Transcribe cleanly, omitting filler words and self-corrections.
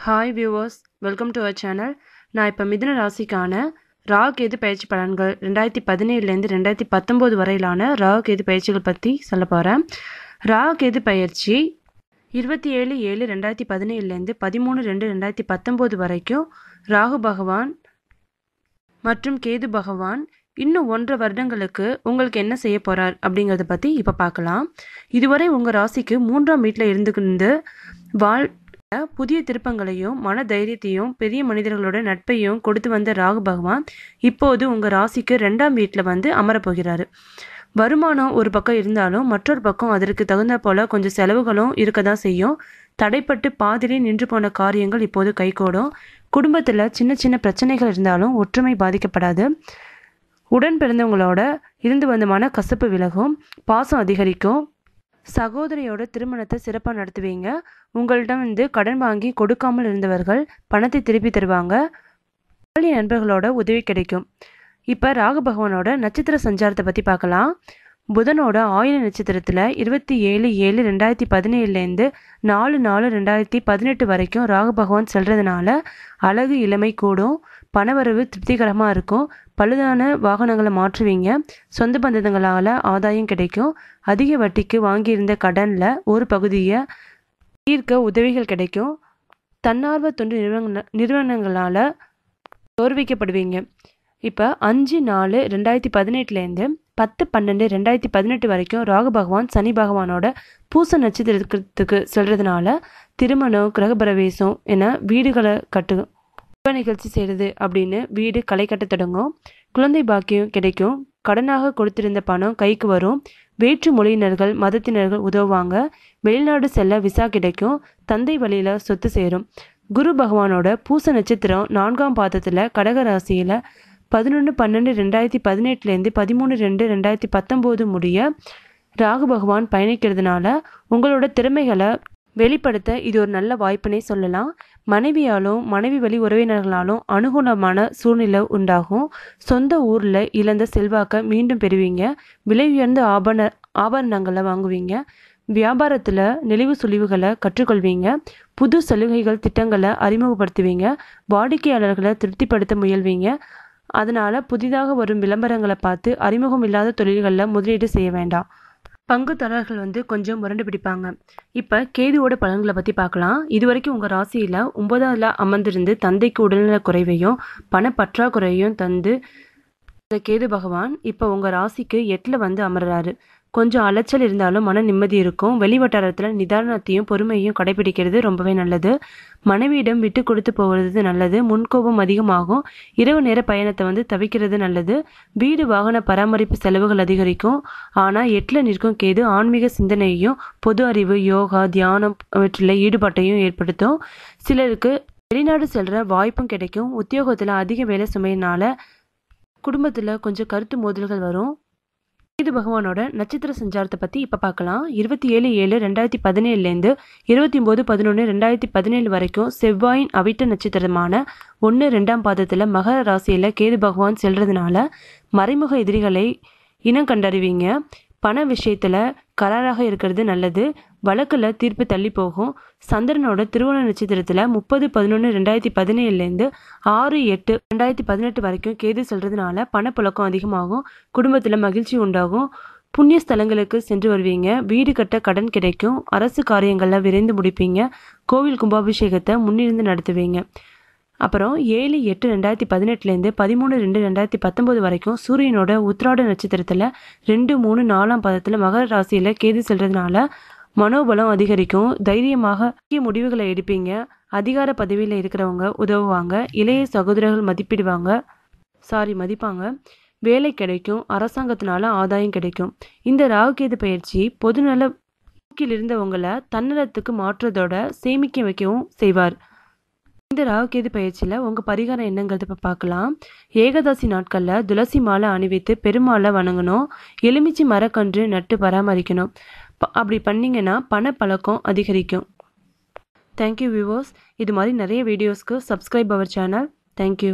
Hi viewers, welcome to our channel. நான் இப்போ மிதுன ராசிக்கான ராகு கேது பயிற்சி பலன்கள் 2017லேருந்து 2019 வரையிலான ராகு கேது பயிற்சிகள் பற்றி சொல்ல போகிறேன். ராகு கேது பயிற்சி 27/7/2017லேருந்து 13/2/2019 வரைக்கும் ராகு பகவான் மற்றும் கேது பகவான் இன்னும் 1.5 வருடங்களுக்கு உங்களுக்கு என்ன செய்ய போகிறார் அப்படிங்கிறத பற்றி இப்போ பார்க்கலாம். இதுவரை உங்கள் ராசிக்கு 3ஆம் வீட்டில் இருந்துக்கிட்டு புதிய திருப்பங்களையும் மன தைரியத்தையும் பெரிய மனிதர்களோட நட்பையும் கொடுத்து வந்த ராகு பகவான் இப்போது உங்கள் ராசிக்கு 2ஆம் வீட்டில் வந்து அமரப்போகிறாரு. வருமானம் ஒரு பக்கம் இருந்தாலும் மற்றொரு பக்கம் அதற்கு தகுந்த போல கொஞ்சம் செலவுகளும் இருக்க தான் செய்யும். தடைப்பட்டு பாதிலே நின்று போன காரியங்கள் இப்போது கைகூடும். குடும்பத்தில் சின்ன சின்ன பிரச்சனைகள் இருந்தாலும் ஒற்றுமை பாதிக்கப்படாது. உடன் பிறந்தவங்களோட இருந்து வந்த மன கசப்பு விலகும், பாசம் அதிகரிக்கும். சகோதரியோட திருமணத்தை சிறப்பாக நடத்துவீங்க. உங்கள்கிட்ட வந்து கடன் வாங்கி கொடுக்காமல் இருந்தவர்கள் பணத்தை திருப்பி தருவாங்க. பள்ளி நண்பர்களோட உதவி கிடைக்கும். இப்போ ராகு பகவானோட நட்சத்திர சஞ்சாரத்தை பற்றி பார்க்கலாம். புதனோட ஆயில நட்சத்திரத்தில் 27/7/2017லேருந்து 4/4/2018 வரைக்கும் ராகு பகவான் செல்றதுனால அழகு இளமை கூடும், பணவரவு திருப்திகரமாக இருக்கும். பழுதான வாகனங்களை மாற்றுவீங்க. சொந்த பந்தங்களால் ஆதாயம் கிடைக்கும். அதிக வட்டிக்கு வாங்கியிருந்த கடனில் ஒரு பகுதியை தீர்க்க உதவிகள் கிடைக்கும். தன்னார்வ தொண்டு நிறுவனங்களால் கௌரவிக்கப்படுவீங்க. இப்போ 5/4/2018லேருந்து 10/12/2018 வரைக்கும் ராகு பகவான் சனி பகவானோட பூச நட்சத்திரத்துக்கு செல்றதுனால திருமணம், கிரகப்பிரவேசம் என வீடுகளை நிகழ்ச்சி செய்கிறது அப்படின்னு வீடு களை கட்ட தொடங்கும். குழந்தை பாக்கியம் கிடைக்கும். கடனாக கொடுத்திருந்த பணம் கைக்கு வரும். வேற்று மொழியினர்கள் மதத்தினர்கள் உதவுவாங்க. வெளிநாடு செல்ல விசா கிடைக்கும். தந்தை வழியில் சொத்து சேரும். குரு பகவானோட பூச நட்சத்திரம் 4ஆம் பாதத்தில் கடக ராசியில் 11/12/2018லேருந்து 13/2/2019 முடிய ராகு பகவான் பயணிக்கிறதுனால உங்களோட திறமைகளை வெளிப்படுத்த இது ஒரு நல்ல வாய்ப்புனே சொல்லலாம். மனைவியாலும் மனைவி வழி உறவினர்களாலும் அனுகூலமான சூழ்நிலை உண்டாகும். சொந்த ஊரில் இழந்த செல்வாக்க மீண்டும் பெறுவீங்க. விலை உயர்ந்த ஆபரணங்களை வாங்குவீங்க. வியாபாரத்தில் நெளிவு சுழிவுகளை கற்றுக்கொள்வீங்க. புது சலுகைகள் திட்டங்களை அறிமுகப்படுத்துவீங்க. வாடிக்கையாளர்களை திருப்திப்படுத்த முயல்வீங்க. அதனால் புதிதாக வரும் விளம்பரங்களை பார்த்து அறிமுகம் இல்லாத தொழில்களில் முதலீடு செய்ய வேண்டாம். பங்குதாரர்கள் வந்து கொஞ்சம் முரண்டு பிடிப்பாங்க. இப்போ கேதுவோட பலன்களை பற்றி பார்க்கலாம். இதுவரைக்கும் உங்கள் ராசியில் 9ஆவதுல அமர்ந்திருந்து தந்தைக்கு உடல்நல குறைவையும் பணப்பற்றாக்குறையும் தந்து இந்த கேது பகவான் இப்போ உங்கள் ராசிக்கு 8ல் வந்து அமர்றாரு. கொஞ்சம் அலைச்சல் இருந்தாலும் மன நிம்மதி இருக்கும். வெளிவட்டாரத்தில் நிதானத்தையும் பொறுமையும் கடைபிடிக்கிறது ரொம்பவே நல்லது. மனைவியிடம் விட்டு கொடுத்து போகிறது நல்லது. முன்கோபம் அதிகமாகும். இரவு நேர பயணத்தை வந்து தவிர்க்கிறது நல்லது. வீடு வாகன பராமரிப்பு செலவுகள் அதிகரிக்கும். ஆனால் 8ல் நிற்கும் கேது ஆன்மீக சிந்தனையையும் பொது அறிவு, யோகா, தியானம் அவற்றில் ஈடுபாட்டையும் ஏற்படுத்தும். சிலருக்கு வெளிநாடு செல்கிற வாய்ப்பும் கிடைக்கும். உத்தியோகத்தில் அதிக வேலை சுமையினால குடும்பத்தில் கொஞ்சம் கருத்து மோதல்கள் வரும். கேது பகவானோட நட்சத்திர சஞ்சாரத்தை பற்றி இப்போ பார்க்கலாம். 27/7/2017லேருந்து 29/11/2017 வரைக்கும் செவ்வாயின் அவிட்ட நட்சத்திரமான 1/2ஆம் பாதத்தில் மகர ராசியில் கேது பகவான் செல்றதுனால மறைமுக எதிரிகளை இனம் கண்டறிவீங்க. பண விஷயத்தில் கராராக இருக்கிறது நல்லது. வழக்கில் தீர்ப்பு தள்ளி போகும். சந்திரனோட திருவோண நட்சத்திரத்தில் 30/11/2017லேருந்து 6/8/2018 வரைக்கும் கேது செல்றதுனால பணப்புழக்கம் அதிகமாகும். குடும்பத்தில் மகிழ்ச்சி உண்டாகும். புண்ணிய ஸ்தலங்களுக்கு சென்று வருவீங்க. வீடு கட்ட கடன் கிடைக்கும். அரசு காரியங்களில் விரைந்து முடிப்பீங்க. கோவில் கும்பாபிஷேகத்தை முன்னிருந்து நடத்துவீங்க. அப்புறம் 7/8/2018லேருந்து 13/2/2019 வரைக்கும் சூரியனோட உத்திராட நட்சத்திரத்தில் 2, 3, 4ஆம் பாதத்தில் மகர ராசியில் கேது செல்றதுனால மனோபலம் அதிகரிக்கும். தைரியமாக முக்கிய முடிவுகளை எடுப்பீங்க. அதிகார பதவியில் இருக்கிறவங்க உதவுவாங்க. இளைய சகோதரர்கள் மதிப்பாங்க. வேலை கிடைக்கும். அரசாங்கத்தினால ஆதாயம் கிடைக்கும். இந்த ராகு கேது பயிற்சி பொதுநல போக்கில் இருந்தவங்களை தன்னலத்துக்கு மாற்றுறதோட சேமிக்க வைக்கவும் செய்வார். இந்த ராகு கேது பயிற்சியில் உங்கள் பரிகாரம் என்னங்கிறத இப்போ பார்க்கலாம். ஏகாதசி நாட்களில் துளசி மாலை அணிவித்து பெருமாளை வணங்கணும். எலுமிச்சி மரக்கன்று நட்டு பராமரிக்கணும். அப்படி பண்ணிங்கன்னா பணப்பழக்கம் அதிகரிக்கும். Thank you viewers. இது மாதிரி நிறைய வீடியோஸ்க்கு சப்ஸ்கிரைப் அவர் சேனல். தேங்க்யூ.